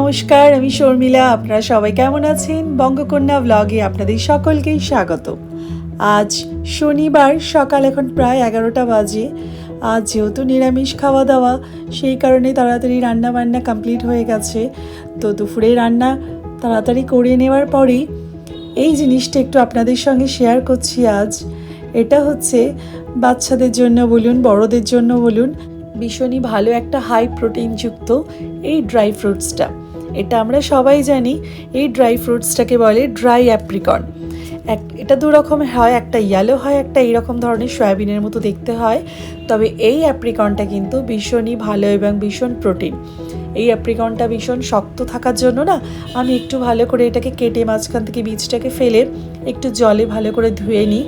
নমস্কার, আমি শর্মিলা। আপনারা সবাই কেমন আছেন? বঙ্গকন্যা ব্লগে আপনাদের সকলকেই স্বাগত। আজ শনিবার, সকাল এখন প্রায় 11টা বাজে। আজ যেহেতু নিরামিষ খাওয়া দাওয়া, সেই কারণে তাড়াতাড়ি রান্না বান্না কমপ্লিট হয়ে গেছে। তো দুপুরে রান্না তাড়াতাড়ি করে নেওয়ার পরেই এই জিনিসটা একটু আপনাদের সঙ্গে শেয়ার করছি আজ। এটা হচ্ছে বাচ্চাদের জন্য বলুন, বড়দের জন্য বলুন, ভীষণই ভালো একটা হাই প্রোটিনযুক্ত এই ড্রাই ফ্রুটসটা। এটা আমরা সবাই জানি, এই ড্রাই ফ্রুটসটাকে বলে ড্রাই অ্যাপ্রিকন। এটা দু রকমের হয়, একটা ইয়েলো হয়, একটা এইরকম ধরনের সয়াবিনের মতো দেখতে হয়। তবে এই অ্যাপ্রিকনটা কিন্তু ভীষণই ভালো এবং ভীষণ প্রোটিন। এই অ্যাপ্রিকনটা ভীষণ শক্ত থাকার জন্য না, আমি একটু ভালো করে এটাকে কেটে মাঝখান থেকে বীজটাকে ফেলে একটু জলে ভালো করে ধুয়ে নিই।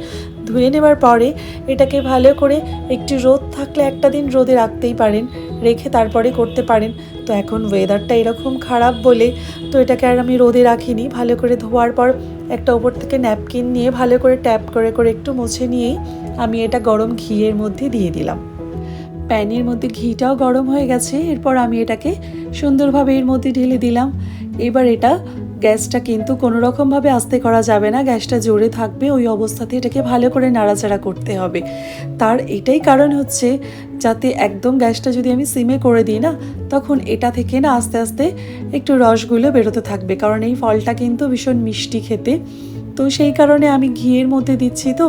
ধুয়ে নেবার পরে এটাকে ভালো করে একটু রোদ থাকলে একটা দিন রোদে রাখতেই পারেন, রেখে তারপরে করতে পারেন। তো এখন ওয়েদারটা এরকম খারাপ বলে তো এটাকে আর আমি রোদে রাখিনি। ভালো করে ধোয়ার পর একটা ওপর থেকে ন্যাপকিন নিয়ে ভালো করে ট্যাপ করে করে একটু মুছে নিয়েই আমি এটা গরম ঘিয়ের মধ্যে দিয়ে দিলাম। প্যানের মধ্যে ঘিটাও গরম হয়ে গেছে। এরপর আমি এটাকে সুন্দরভাবে এর মধ্যে ঢেলে দিলাম। এবার এটা গ্যাসটা কিন্তু কোনো রকমভাবে আস্তে করা যাবে না, গ্যাসটা জোরে থাকবে। ওই অবস্থাতে এটাকে ভালো করে নাড়াচাড়া করতে হবে। তার এটাই কারণ হচ্ছে যাতে একদম গ্যাসটা যদি আমি সিমে করে দিই না, তখন এটা থেকে না আস্তে আস্তে একটু রসগুলো বেরোতে থাকবে, কারণ এই ফলটা কিন্তু ভীষণ মিষ্টি খেতে। তো সেই কারণে আমি ঘিয়ের মধ্যে দিচ্ছি, তো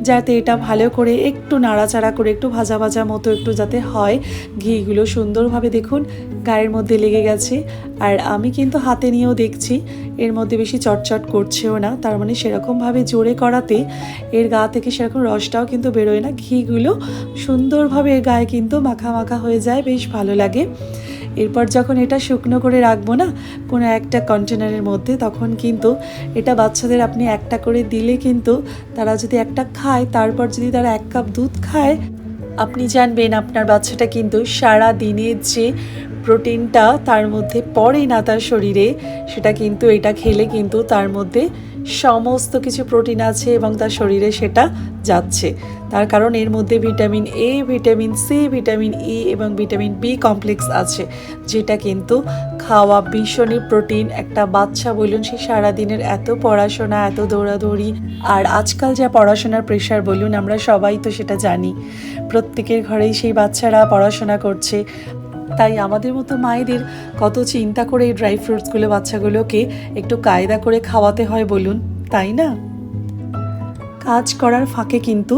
যাতে এটা ভালো করে একটু নাড়াচাড়া করে একটু ভাজা ভাজা মতো একটু যাতে হয়। ঘিগুলো সুন্দরভাবে দেখুন গায়ের মধ্যে লেগে গেছে। আর আমি কিন্তু হাতে নিয়েও দেখছি এর মধ্যে বেশি চটচট করছেও না, তার মানে সেরকমভাবে জোরে করাতে এর গা থেকে সেরকম রসটাও কিন্তু বেরোয় না। ঘিগুলো সুন্দরভাবে এর গায়ে কিন্তু মাখা মাখা হয়ে যায়, বেশ ভালো লাগে। এরপর যখন এটা শুকনো করে রাখবো না কোনো একটা কন্টেনারের মধ্যে, তখন কিন্তু এটা বাচ্চাদের আপনি একটা করে দিলে কিন্তু তারা যদি একটা খায়, তারপর যদি তারা 1 কাপ দুধ খায়, আপনি জানবেন আপনার বাচ্চাটা কিন্তু সারা দিনের যে প্রোটিনটা তার মধ্যে পড়ে না তার শরীরে, সেটা কিন্তু এটা খেলে কিন্তু তার মধ্যে সমস্ত কিছু প্রোটিন আছে এবং তার শরীরে সেটা যাচ্ছে। তার কারণ এর মধ্যে vitamin A, vitamin C, vitamin E এবং ভিটামিন বি কমপ্লেক্স আছে, যেটা কিন্তু খাওয়া ভীষণই প্রোটিন। একটা বাচ্চা বলুন, সে সারাদিনের এত পড়াশোনা, এত দৌড়াদৌড়ি, আর আজকাল যা পড়াশোনার প্রেশার বলুন, আমরা সবাই তো সেটা জানি। প্রত্যেকের ঘরেই সেই বাচ্চারা পড়াশোনা করছে। তাই আমাদের মতো মায়েদের কত চিন্তা করে এই ড্রাই ফ্রুটসগুলো বাচ্চাগুলোকে একটু কায়দা করে খাওয়াতে হয় বলুন, তাই না? কাজ করার ফাঁকে কিন্তু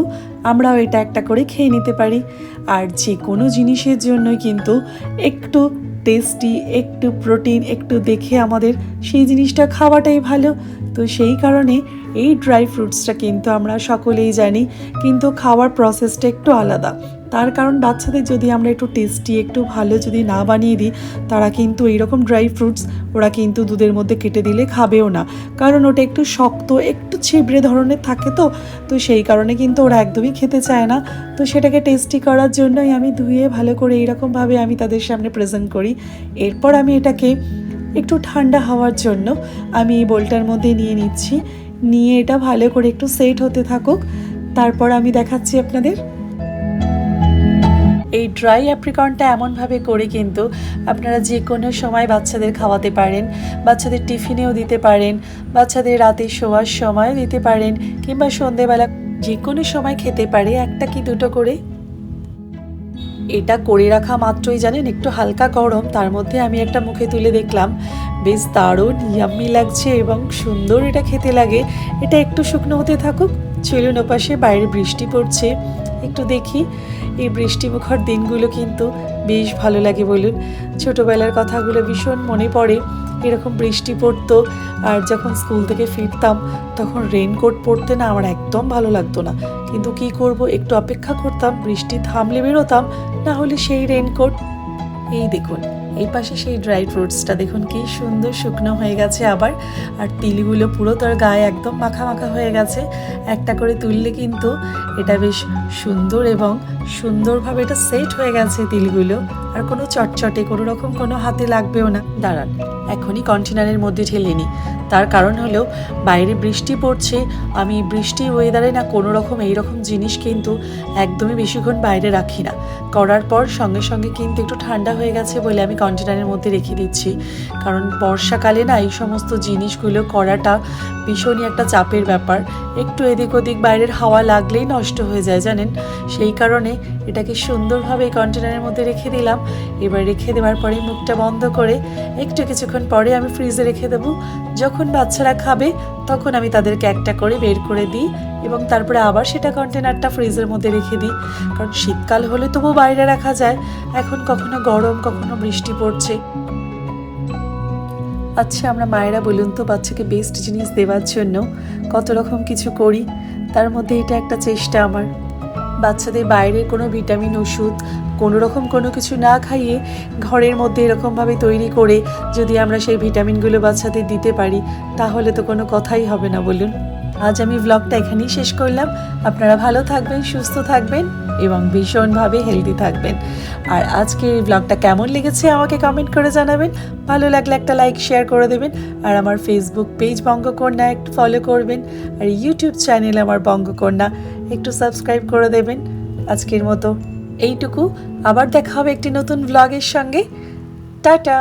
আমরাও এটা একটা করে খেয়ে নিতে পারি। আর যে কোনো জিনিসের জন্যই কিন্তু একটু টেস্টি, একটু প্রোটিন, একটু দেখে আমাদের সেই জিনিসটা খাওয়াটাই ভালো। তো সেই কারণে এই ড্রাই ফ্রুটসটা কিন্তু আমরা সকলেই জানি, কিন্তু খাওয়ার প্রসেসটা একটু আলাদা। তার কারণ বাচ্চাদের যদি আমরা একটু টেস্টি, একটু ভালো যদি না বানিয়ে দিই, তারা কিন্তু এইরকম ড্রাই ফ্রুটস ওরা কিন্তু দুধের মধ্যে কেটে দিলে খাবেও না, কারণ ওটা একটু শক্ত, একটু ছিবড়ে ধরনের থাকে। তো সেই কারণে কিন্তু ওরা একদমই খেতে চায় না। তো সেটাকে টেস্টি করার জন্যই আমি ধুয়ে ভালো করে এইরকমভাবে আমি তাদের সামনে প্রেজেন্ট করি। এরপর আমি এটাকে একটু ঠান্ডা হওয়ার জন্য আমি এই বোলটার মধ্যে নিয়ে নিচ্ছি। নিয়ে এটা ভালো করে একটু সেট হতে থাকুক, তারপর আমি দেখাচ্ছি আপনাদের। এই ড্রাই অ্যাপ্রিকনটা এমনভাবে করে কিন্তু আপনারা যে কোনো সময় বাচ্চাদের খাওয়াতে পারেন, বাচ্চাদের টিফিনেও দিতে পারেন, বাচ্চাদের রাতে শোয়ার সময়ও দিতে পারেন, কিংবা সন্ধেবেলা যে কোনো সময় খেতে পারে একটা কি দুটো করে। এটা করে রাখা মাত্রই জানেন একটু হালকা গরম, তার মধ্যে আমি একটা মুখে তুলে দেখলাম, বেশ দারুণ ইয়াম্মি লাগছে এবং সুন্দর এটা খেতে লাগে। এটা একটু শুকনো হতে থাকুক। চলুন ওপাশে বাইরে বৃষ্টি পড়ছে, একটু দেখি। এই বৃষ্টিমুখর দিনগুলো কিন্তু বেশ ভালো লাগে বলুন। ছোটোবেলার কথাগুলো ভীষণ মনে পড়ে। এরকম বৃষ্টি পড়তো, আর যখন স্কুল থেকে ফিরতাম তখন রেনকোট পরতে না আমার একদম ভালো লাগতো না, কিন্তু কি করব, একটু অপেক্ষা করতাম, বৃষ্টি থামলে বেরোতাম, না হলে সেই রেনকোট। এই দেখুন এই পাশে সেই ড্রাই ফ্রুটসটা দেখুন কি সুন্দর শুকনো হয়ে গেছে আবার, আর তিলগুলো পুরো তার গায়ে একদম মাখা মাখা হয়ে গেছে। একটা করে তুললে কিন্তু এটা বেশ সুন্দর এবং সুন্দরভাবে এটা সেট হয়ে গেছে তিলগুলো, আর কোনো চটচটে কোনো রকম কোনো হাতে লাগবেও না। দাঁড়ান, এখনই কন্টেনারের মধ্যে ঢেলে নিই। তার কারণ হলো বাইরে বৃষ্টি পড়ছে, আমি বৃষ্টি ওয়েদারে না কোনো রকম এইরকম জিনিস কিন্তু একদমই বেশিক্ষণ বাইরে রাখি না। করার পর সঙ্গে সঙ্গে কিন্তু একটু ঠান্ডা হয়ে গেছে বলে আমি কন্টেনারের মধ্যে রেখে দিচ্ছি। কারণ বর্ষাকালে না এই সমস্ত জিনিসগুলো করাটা ভীষণই একটা চাপের ব্যাপার। একটু এদিক ওদিক বাইরের হাওয়া লাগলেই নষ্ট হয়ে যায় জানেন। সেই কারণে এটাকে সুন্দরভাবে কন্টেনারের মধ্যে রেখে দিলাম। এবার রেখে দেওয়ার পরে মুখটা বন্ধ করে একটু কিছুক্ষণ পরে আমি ফ্রিজে রেখে দেবো। যখন বাচ্চারা খাবে তখন আমি তাদেরকে একটা করে বের করে দিই এবং তারপরে আবার সেটা কন্টেনারটা ফ্রিজের মধ্যে রেখে দিই। কারণ শীতকাল হলে তবু বাইরে রাখা যায়, এখন কখনো গরম কখনো বৃষ্টি পড়ছে। আচ্ছা, আমরা মায়েরা বলুন তো বাচ্চাকে বেস্ট জিনিস দেওয়ার জন্য কত রকম কিছু করি, তার মধ্যে এটা একটা চেষ্টা আমার। বাচ্চাদের বাইরের কোনো ভিটামিন ওষুধ কোনো রকম কোনো কিছু না খাইয়ে ঘরের মধ্যে এরকমভাবে তৈরি করে যদি আমরা সেই ভিটামিনগুলো বাচ্চাদের দিতে পারি তাহলে তো কোনো কথাই হবে না বলুন। আজ আমি ব্লগটা এখানেই শেষ করলাম। আপনারা ভালো থাকবেন, সুস্থ থাকবেন এবং ভীষণভাবে হেলদি থাকবেন। আর আজকের এই ব্লগটা কেমন লেগেছে আমাকে কমেন্ট করে জানাবেন। ভালো লাগলে একটা লাইক শেয়ার করে দেবেন। আর আমার ফেসবুক পেজ বঙ্গকন্যা একটু ফলো করবেন। আর ইউটিউব চ্যানেল আমার বঙ্গকন্যা একটু সাবস্ক্রাইব করে দেবেন। আজকের মতো এইটুকু, আবার দেখা হবে একটি নতুন ব্লগের সঙ্গে। টাটা।